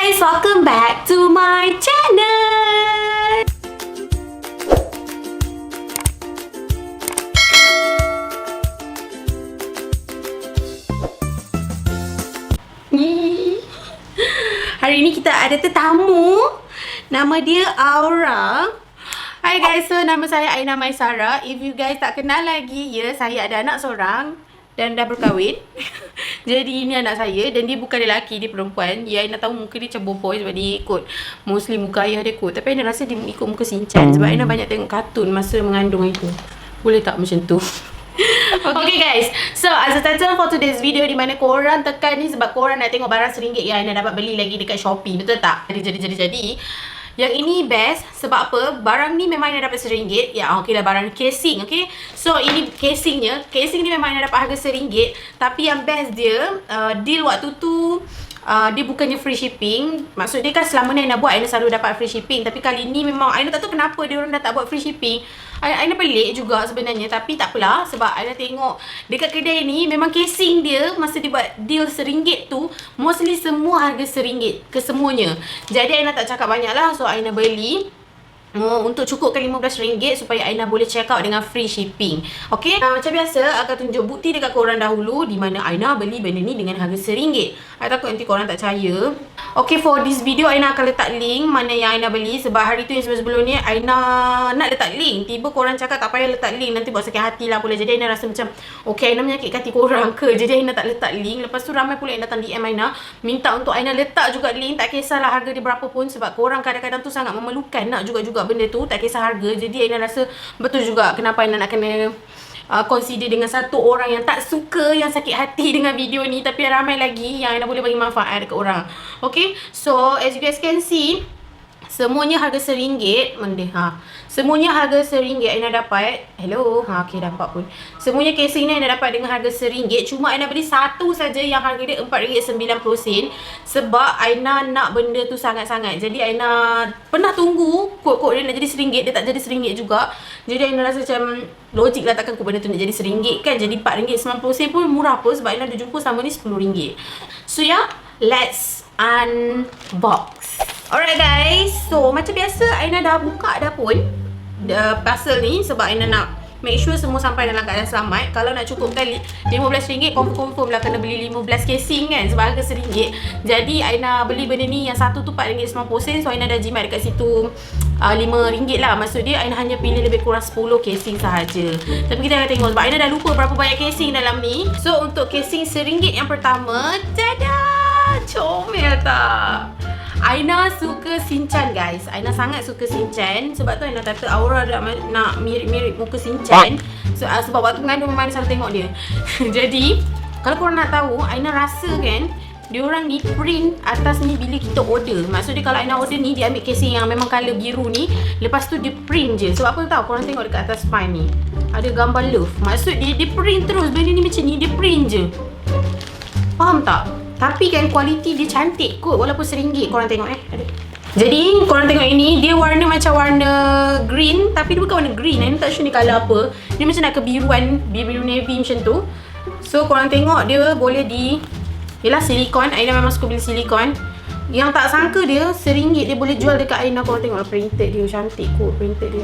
guys, welcome back to my channel. Hari ini kita ada tetamu. Nama dia Aura. Hai guys, so nama saya Aina Maisara. If you guys tak kenal lagi, ya, saya ada anak seorang dan dah berkahwin. Jadi ini anak saya dan dia bukan lelaki, dia perempuan. Ya, Aina tahu muka dia macam boboy sebab dia ikut mostly muka ayah dia kot. Tapi Aina rasa dia ikut muka Sinchan sebab Aina banyak tengok kartun masa mengandung itu. Boleh tak macam tu? Okay guys, so as a title for today's video, di mana korang tekan ni sebab korang nak tengok barang RM1 yang Aina dapat beli lagi dekat Shopee, betul tak? Jadi yang ini best sebab apa? Barang ni memang Aina dapat RM1. Ya, okey lah, barang casing, okey. So ini casingnya. Casing ni memang Aina dapat harga RM1, tapi yang best dia deal waktu tu dia bukannya free shipping. Maksud dia kan selama ni Aina buat, Aina selalu dapat free shipping. Tapi kali ni memang Aina tak tahu kenapa dia orang dah tak buat free shipping. Aina pelik juga sebenarnya, tapi tak apalah sebab Aina tengok dekat kedai ni memang casing dia masa dia buat deal RM1 tu mostly semua harga RM1 kesemuanya. Jadi Aina tak cakap banyak lah, so Aina beli untuk cukupkan RM15 supaya Aina boleh check out dengan free shipping. Okay, macam biasa akan tunjuk bukti dekat korang dahulu di mana Aina beli benda ni dengan harga RM1. Aina takut nanti korang tak percaya. Okay, for this video Aina akan letak link mana yang Aina beli. Sebab hari tu yang sebelum ni Aina nak letak link, tiba korang cakap tak payah letak link, nanti buat sakit hati lah pula. Jadi Aina rasa macam okay, Aina menyakitkan hati korang ke? Jadi Aina tak letak link. Lepas tu ramai pula yang datang DM Aina minta untuk Aina letak juga link. Tak kisahlah harga dia berapa pun, sebab korang kadang-kadang tu sangat memerlukan nak juga benda tu, tak kisah harga. Jadi Aina rasa betul juga kenapa Aina nak kena consider dengan satu orang yang tak suka, yang sakit hati dengan video ni, tapi ramai lagi yang Aina boleh bagi manfaat dekat orang. Okay, so as you guys can see, semuanya harga RM1. Semuanya harga RM1 Aina dapat. Hello. Okay, dapat pun. Semuanya casing ni Aina dapat dengan harga RM1. Cuma Aina beli satu saja yang harga dia RM4.90 sebab Aina nak benda tu sangat-sangat. Jadi Aina pernah tunggu kod-kod dia nak jadi RM1, dia tak jadi RM1 juga. Jadi Aina rasa macam logik lah, takkan kod benda tu nak jadi RM1 kan. Jadi RM4.90 pun murah pun sebab Aina dah jumpa sama ni RM10. So yeah, let's unbox. Alright guys, so macam biasa Aina dah buka dah pun parcel ni sebab Aina nak make sure semua sampai dalam keadaan selamat. Kalau nak cukupkan RM15, confirm lah kena beli 15 casing kan sebab harga RM1. Jadi Aina beli benda ni yang satu tu RM4.90, so Aina dah jimat dekat situ RM5 lah. Maksud dia Aina hanya pilih lebih kurang 10 casing sahaja. Tapi kita akan tengok sebab Aina dah lupa berapa banyak casing dalam ni. So untuk casing RM1 yang pertama, tada! Comel tak? Aina suka Sinchan guys. Aina sangat suka Sinchan. Sebab tu Aina kata Aura nak mirip-mirip muka Sinchan. Sebab waktu mengandung memang Aina selalu tengok dia. Jadi kalau korang nak tahu, Aina rasa kan diorang ni print atas ni bila kita order. Maksud dia kalau Aina order ni, dia ambil casing yang memang colour biru ni, lepas tu dia print je. Sebab apa tahu? Korang tengok dekat atas spine ni ada gambar love. Maksud dia print terus. Benda ni macam ni, dia print je. Faham tak? Tapi kan kualiti dia cantik kot walaupun RM1. Korang tengok ada. Jadi korang tengok ini, dia warna macam warna green, tapi dia bukan warna green. Aina tak sure ni colour apa. Dia macam nak kebiruan, biru navy macam tu. So korang tengok dia boleh yelah silikon. Aina memang suka beli silikon. Yang tak sangka dia RM1 dia boleh jual dekat Aina. Korang tengok printed dia, cantik kot printed dia.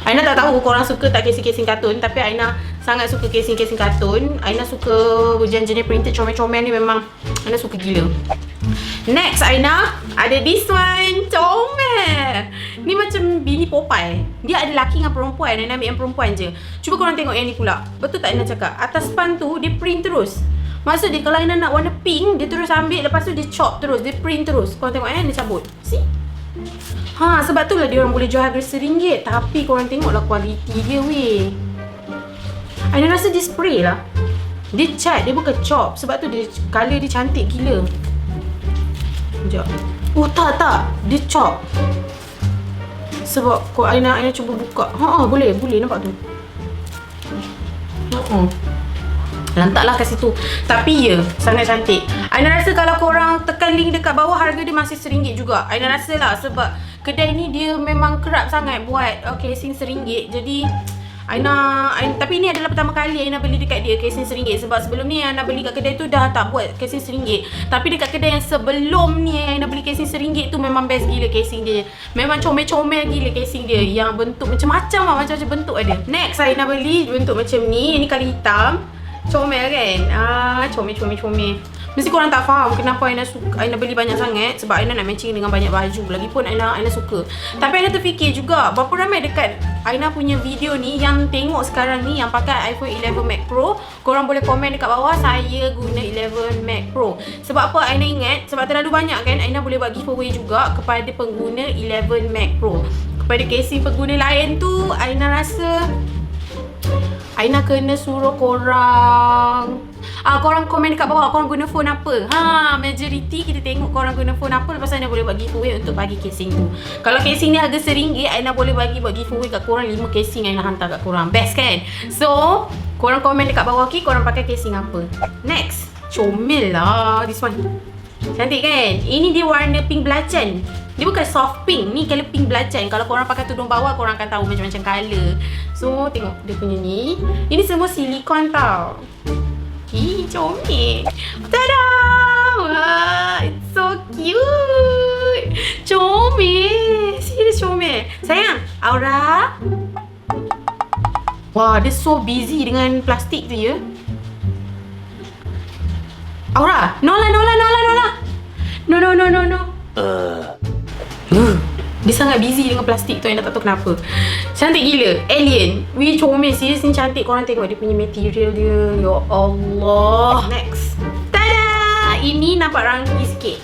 Aina tak tahu korang suka tak casing-casing kartun, tapi Aina sangat suka casing-casing kartun. Aina suka jenis printed comel-comel ni, memang Aina suka gila. Next Aina ada this one, comel. Ni macam bini Popeye. Dia ada lelaki dengan perempuan. Aina ambil yang perempuan je. Cuba korang tengok yang ni pula. Betul tak Aina cakap? Atas span tu dia print terus. Maksud dia kalau Aina nak warna pink, dia terus ambil, lepas tu dia chop terus, dia print terus. Korang tengok dia cabut. See? Sebab tu lah dia orang boleh jual harga RM1. Tapi korang tengoklah kualiti dia weh. Aina rasa dia spray lah. Dia cat, dia bukan chop. Sebab tu dia colour dia cantik gila. Sekejap. Oh tak, dia chop. Sebab kalau Aina cuba buka. Boleh nampak tu. Lantaklah kat situ. Tapi ya, sangat cantik. Aina rasa kalau korang tekan link dekat bawah, harga dia masih RM1 juga. Aina rasa lah sebab kedai ni dia memang kerap sangat buat casing RM1. Jadi Tapi ini adalah pertama kali Aina beli dekat dia casing RM1. Sebab sebelum ni Aina beli kat kedai tu dah tak buat casing RM1. Tapi dekat kedai yang sebelum ni Aina beli casing RM1 tu memang best gila casing dia. Memang comel-comel gila casing dia. Yang bentuk macam-macam lah, macam-macam bentuk ada. Next Aina beli bentuk macam ni. Ini kali hitam. Comel kan? Comel. Mesti korang tak faham kenapa Aina beli banyak sangat. Sebab Aina nak matching dengan banyak baju. Lagipun Aina suka. Tapi Aina terfikir juga, berapa ramai dekat Aina punya video ni yang tengok sekarang ni yang pakai iPhone 11 Max Pro. Korang boleh komen dekat bawah, saya guna 11 Max Pro. Sebab apa Aina ingat? Sebab terlalu banyak kan Aina boleh buat giveaway juga kepada pengguna 11 Max Pro. Kepada casing pengguna lain tu, Aina rasa Aina kena suruh korang korang komen dekat bawah korang guna phone apa. Majority kita tengok korang guna phone apa. Lepas Aina boleh buat giveaway untuk bagi casing tu. Kalau casing ni harga RM1, Aina boleh buat giveaway kat korang 5 casing Aina hantar kat korang. Best kan? So, korang komen dekat bawah korang pakai casing apa. Next, comel lah this one. Cantik kan? Ini dia warna pink belacan. Dia bukan soft pink, ni color pink belacan. Kalau korang pakai tudung bawah, korang akan tahu macam-macam color. So, tengok dia punya ni. Ini semua silikon tau. Comel. Tada! Wah, it's so cute. Comel. Serius comel. Sayang, Aura. Wah, dia so busy dengan plastik tu ya. Aura, no. Dia sangat busy dengan plastik tu, Aina tak tahu kenapa. Cantik gila. Alien. Wih, comel. Serius ni cantik. Korang tengok dia punya material dia. Ya Allah. Next. Tada! Ini nampak ranggi sikit.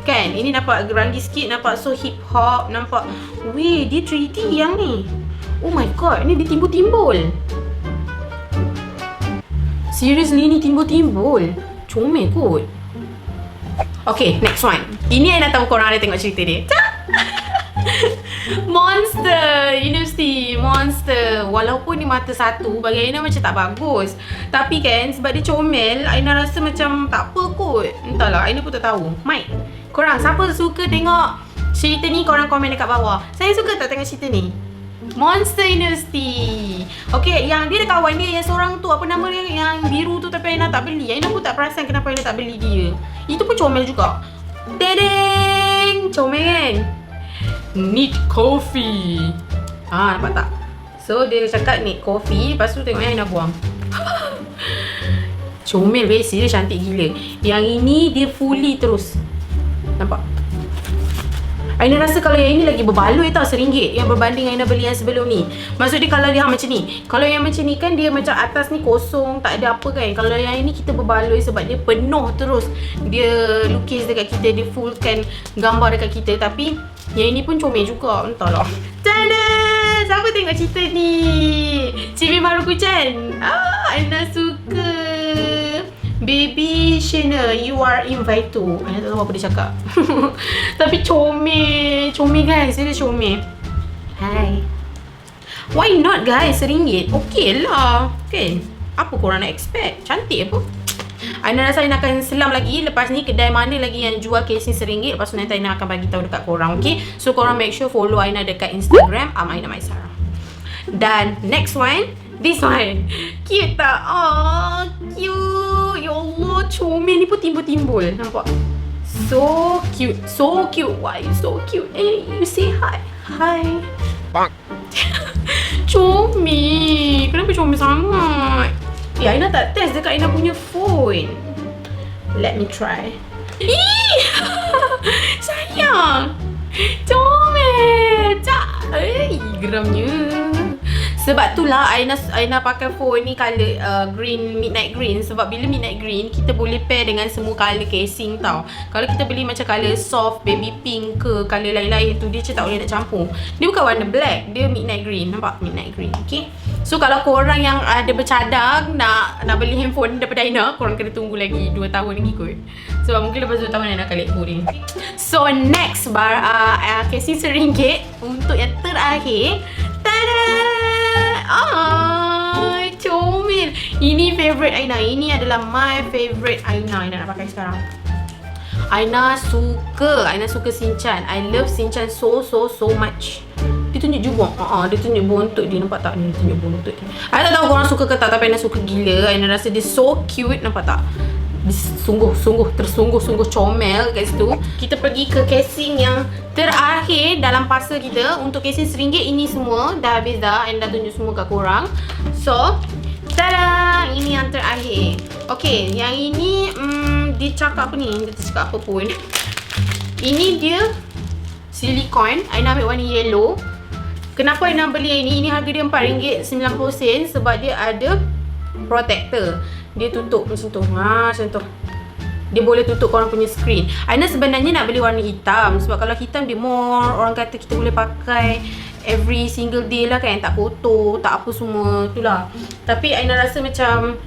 Kan? Ini nampak ranggi sikit. Nampak so hip hop. Nampak. Wih, dia 3D yang ni. Oh my god. Ni dia timbul-timbul. Seriously, ni timbul-timbul. Comel kot. Okay, next one. Ini Aina tahu korang ada tengok cerita dia. Monster. University Monster. Walaupun ni mata satu, bagi Aina macam tak bagus. Tapi kan, sebab dia comel, Aina rasa macam tak apa kot. Entahlah, Aina pun tak tahu. Mike, korang siapa suka tengok cerita ni, korang komen dekat bawah. Saya suka tak tengok cerita ni? Monster University. Okay, yang dia ada kawan dia yang seorang tu, apa nama dia, yang biru tu, tapi Aina tak beli. Aina pun tak perasan kenapa Aina tak beli dia. Itu pun comel juga. Dedeng. Comel kan? Need coffee. Nampak tak? So dia cakap need coffee. Lepas tu tengok Aina buang. Comel weh. Serius cantik gila. Yang ini dia fully terus. Nampak? Aina rasa kalau yang ini lagi berbaloi tau, RM1 yang berbanding Aina beli yang sebelum ni. Maksud dia kalau dia macam ni. Kalau yang macam ni kan dia macam atas ni kosong, tak ada apa kan. Kalau yang ini kita berbaloi sebab dia penuh terus. Dia lukis dekat kita, dia fullkan gambar dekat kita. Tapi yang ini pun comel juga. Entahlah. Tada! Siapa tengok cerita ni? Cibi Marukuchan. Aina suka. Baby Shana, you are invited. Aina tak tahu apa dia cakap. Tapi comel. Comel guys, serius comel. Hai. Why not guys, RM1? Okay lah. Kan? Apa korang nak expect? Cantik apa? Aina rasa Aina akan selam lagi. Lepas ni kedai mana lagi yang jual casing RM1. Lepas tu nanti Aina akan bagi tahu dekat korang. Okay? So korang make sure follow Aina dekat Instagram Aina Maisara. Dan next one, this one. Cute tak? Oh, cute. Ya Allah, comel ni pun timbul-timbul. Nampak? So cute. So cute. Why you so cute? You say hi. Hi. Bang. Comel. Kenapa comel sangat? Aina tak test dekat Aina punya phone. Let me try. Sayang. Comel. Geramnya. Sebab tu lah Aina pakai phone ni color green, midnight green. Sebab bila midnight green, kita boleh pair dengan semua color casing tau. Kalau kita beli macam color soft, baby pink ke color lain-lain tu, dia macam tak boleh nak campur. Dia bukan warna black, dia midnight green. Nampak? Midnight green. Okay. So kalau korang yang ada bercadang nak beli handphone daripada Aina, korang kena tunggu lagi 2 tahun lagi kot. Sebab mungkin lepas 2 tahun Aina akan let go dia. So next casing RM1 untuk yang terakhir. Tada! Comel. Ini favourite Aina. Ini adalah my favourite Aina. Aina nak pakai sekarang. Aina suka Shinchan. I love Shinchan so much. Dia tunjuk jubung. Dia tunjuk buntut dia, nampak tak? Ni tunjuk buntut dia. Aina tak tahu korang suka ke tak, tapi Aina suka gila. Aina rasa dia so cute, nampak tak? Dia tersungguh-sungguh comel kat situ. Kita pergi ke casing yang terakhir dalam parcel kita. Untuk casing RM1 ini semua dah habis dah. Aina dah tunjuk semua kat korang. So, tada! Ini yang terakhir. Okay, yang ini dia cakap apa ni? Dia cakap apa pun. Ini dia silikon. Aina ambil warna yellow. Kenapa Aina beli ini? Ini harga dia RM4.90 sebab dia ada protector. Dia tutup macam tu. Macam tu. Dia boleh tutup korang punya screen. Aina sebenarnya nak beli warna hitam sebab kalau hitam dia more, orang kata kita boleh pakai every single day lah kan, tak kotor, tak apa semua, itulah. Tapi Aina rasa macam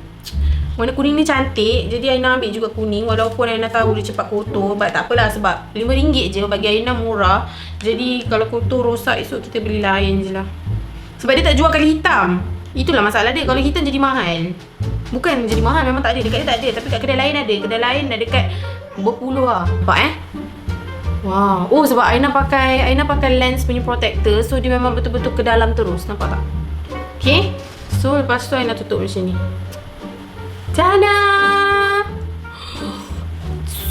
warna kuning ni cantik, jadi Aina ambil juga kuning walaupun Aina tahu dia cepat kotor. But tak apalah sebab RM5 je, bagi Aina murah. Jadi kalau kotor rosak esok kita beli lain je lah. Sebab dia tak jual kali hitam. Itulah masalah dia, kalau hitam jadi mahal. Bukan jadi mahal, memang tak ada, dekat dia tak ada. Tapi kat kedai lain ada, kedai lain dah dekat berpuluh lah. Nampak Wow. Oh, sebab Aina pakai lens punya protector, so dia memang betul-betul ke dalam terus, nampak tak? Okay, so lepas tu Aina tutup macam ni. Tada!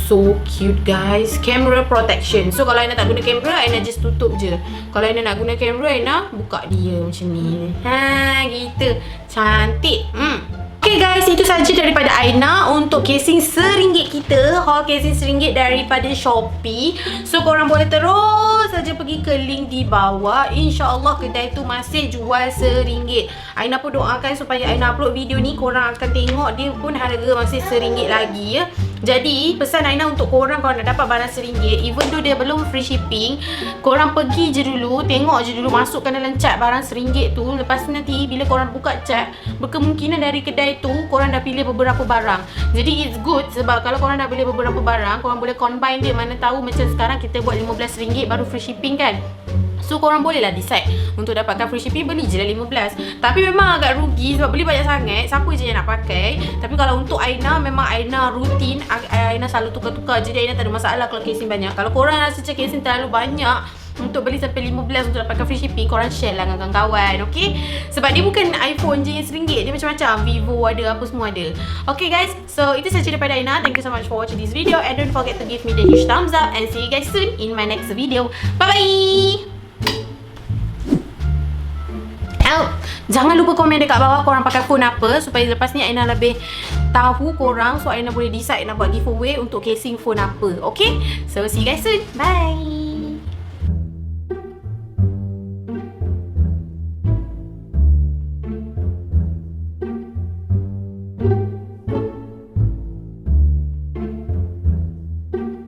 So cute guys. Camera protection. So kalau Aina tak guna kamera, Aina just tutup je. Kalau Aina nak guna kamera, Aina buka dia macam ni. Gitu. Cantik. Okay guys, itu saja daripada Aina untuk casing RM1 kita. Haul casing RM1 daripada Shopee. So korang boleh terus saja pergi ke link di bawah. InsyaAllah kedai tu masih jual RM1. Aina pun doakan supaya Aina upload video ni, korang akan tengok dia pun harga masih RM1 lagi ya. Jadi pesan Aina untuk korang, kalau nak dapat barang RM1, even though dia belum free shipping, korang pergi je dulu, tengok je dulu, masukkan dalam cat barang RM1 tu. Lepas tu nanti bila korang buka cat, berkemungkinan dari kedai tu korang dah pilih beberapa barang. Jadi it's good sebab kalau korang dah pilih beberapa barang, korang boleh combine dia. Mana tahu macam sekarang kita buat RM15 baru free shipping kan. So korang boleh lah decide untuk dapatkan free shipping, beli je lah 15. Tapi memang agak rugi sebab beli banyak sangat, siapa je yang nak pakai. Tapi kalau untuk Aina, memang Aina rutin, Aina selalu tukar-tukar. Jadi Aina tak ada masalah kalau casing banyak. Kalau korang rasa macam casing terlalu banyak untuk beli sampai 15 untuk dapatkan free shipping, korang share lah dengan kawan-kawan, okay? Sebab dia bukan iPhone je yang RM1, dia macam-macam, Vivo ada, apa semua ada. Okay guys, so itu saja daripada Aina. Thank you so much for watching this video and don't forget to give me the huge thumbs up and see you guys soon in my next video. Bye-bye! Jangan lupa komen dekat bawah korang pakai phone apa, supaya lepas ni Aina lebih tahu korang, so Aina boleh decide nak buat giveaway untuk casing phone apa. Okay? So see you guys soon. Bye!